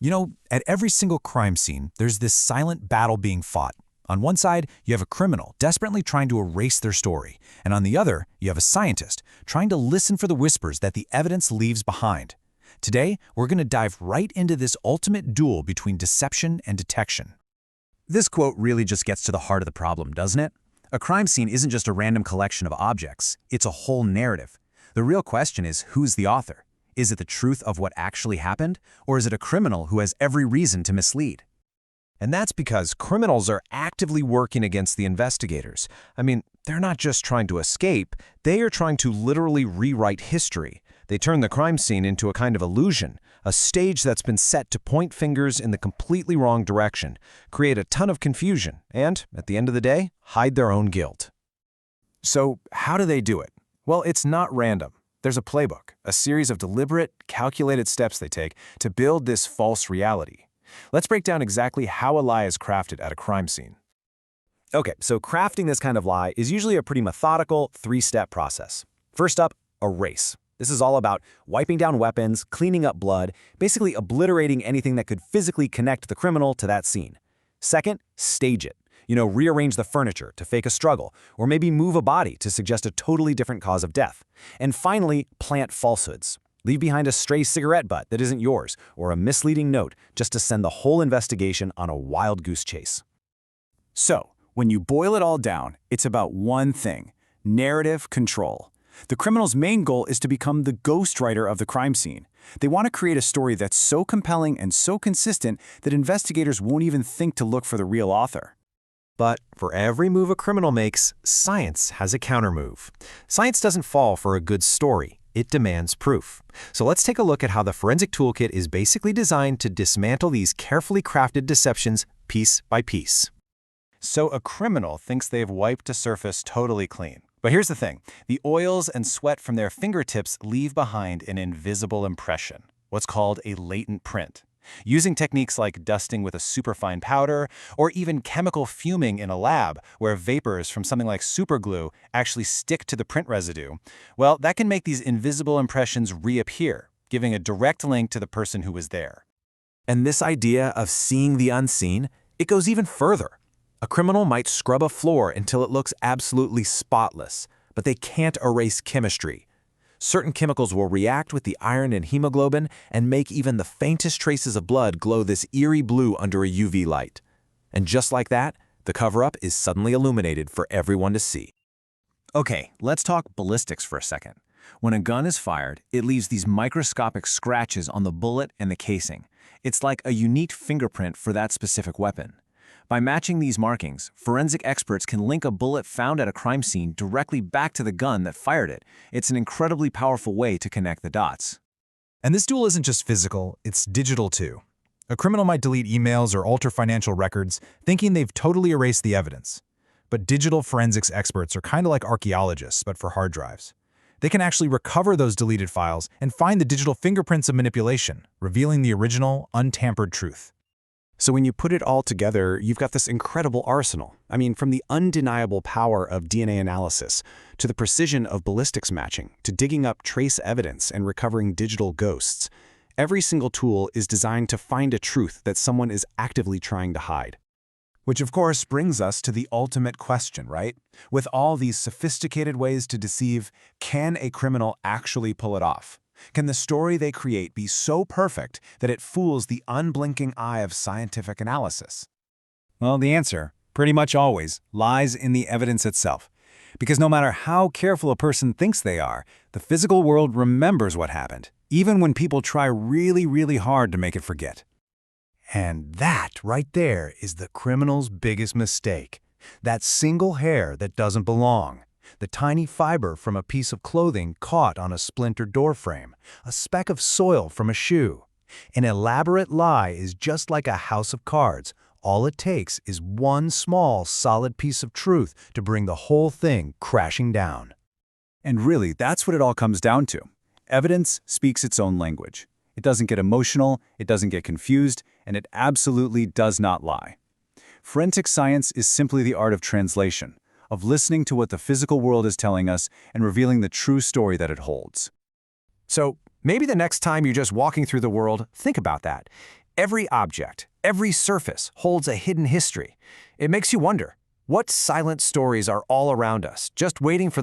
You know, at every single crime scene, there's this silent battle being fought. On one side, you have a criminal desperately trying to erase their story, and on the other, you have a scientist trying to listen for the whispers that the evidence leaves behind. Today, we're going to dive right into this ultimate duel between deception and detection. This quote really just gets to the heart of the problem, doesn't it? A crime scene isn't just a random collection of objects, it's a whole narrative. The real question is, who's the author? Is it the truth of what actually happened, or is it a criminal who has every reason to mislead? And that's because criminals are actively working against the investigators. I mean, they're not just trying to escape, they are trying to literally rewrite history. They turn the crime scene into a kind of illusion, a stage that's been set to point fingers in the completely wrong direction, create a ton of confusion, and, at the end of the day, hide their own guilt. So, how do they do it? Well, it's not random. There's a playbook, a series of deliberate, calculated steps they take to build this false reality. Let's break down exactly how a lie is crafted at a crime scene. Okay, so crafting this kind of lie is usually a pretty methodical, three-step process. First up, erase. This is all about wiping down weapons, cleaning up blood, basically obliterating anything that could physically connect the criminal to that scene. Second, stage it. Rearrange the furniture to fake a struggle, or maybe move a body to suggest a totally different cause of death. And finally, plant falsehoods. Leave behind a stray cigarette butt that isn't yours, or a misleading note just to send the whole investigation on a wild goose chase. So, when you boil it all down, it's about one thing: narrative control. The criminal's main goal is to become the ghostwriter of the crime scene. They want to create a story that's so compelling and so consistent that investigators won't even think to look for the real author. But for every move a criminal makes, science has a countermove. Science doesn't fall for a good story. It demands proof. So let's take a look at how the forensic toolkit is basically designed to dismantle these carefully crafted deceptions piece by piece. So a criminal thinks they've wiped a surface totally clean. But here's the thing. The oils and sweat from their fingertips leave behind an invisible impression, what's called a latent print. Using techniques like dusting with a superfine powder, or even chemical fuming in a lab, where vapors from something like superglue actually stick to the print residue, well, that can make these invisible impressions reappear, giving a direct link to the person who was there. And this idea of seeing the unseen, it goes even further. A criminal might scrub a floor until it looks absolutely spotless, but they can't erase chemistry. Certain chemicals will react with the iron and hemoglobin and make even the faintest traces of blood glow this eerie blue under a UV light. And just like that, the cover-up is suddenly illuminated for everyone to see. Okay, let's talk ballistics for a second. When a gun is fired, it leaves these microscopic scratches on the bullet and the casing. It's like a unique fingerprint for that specific weapon. By matching these markings, forensic experts can link a bullet found at a crime scene directly back to the gun that fired it. It's an incredibly powerful way to connect the dots. And this duel isn't just physical, it's digital too. A criminal might delete emails or alter financial records, thinking they've totally erased the evidence. But digital forensics experts are kind of like archaeologists, but for hard drives. They can actually recover those deleted files and find the digital fingerprints of manipulation, revealing the original, untampered truth. So when you put it all together, you've got this incredible arsenal. I mean, from the undeniable power of DNA analysis, to the precision of ballistics matching, to digging up trace evidence and recovering digital ghosts. Every single tool is designed to find a truth that someone is actively trying to hide. Which of course brings us to the ultimate question, right? With all these sophisticated ways to deceive, can a criminal actually pull it off? Can the story they create be so perfect that it fools the unblinking eye of scientific analysis? Well, the answer, pretty much always, lies in the evidence itself. Because no matter how careful a person thinks they are, the physical world remembers what happened, even when people try really, really hard to make it forget. And that right there is the criminal's biggest mistake. That single hair that doesn't belong. The tiny fiber from a piece of clothing caught on a splintered doorframe, a speck of soil from a shoe. An elaborate lie is just like a house of cards. All it takes is one small, solid piece of truth to bring the whole thing crashing down. And really, that's what it all comes down to. Evidence speaks its own language. It doesn't get emotional, it doesn't get confused, and it absolutely does not lie. Forensic science is simply the art of translation, of listening to what the physical world is telling us and revealing the true story that it holds. So, maybe the next time you're just walking through the world, think about that. Every object, every surface holds a hidden history. It makes you wonder, what silent stories are all around us, just waiting for the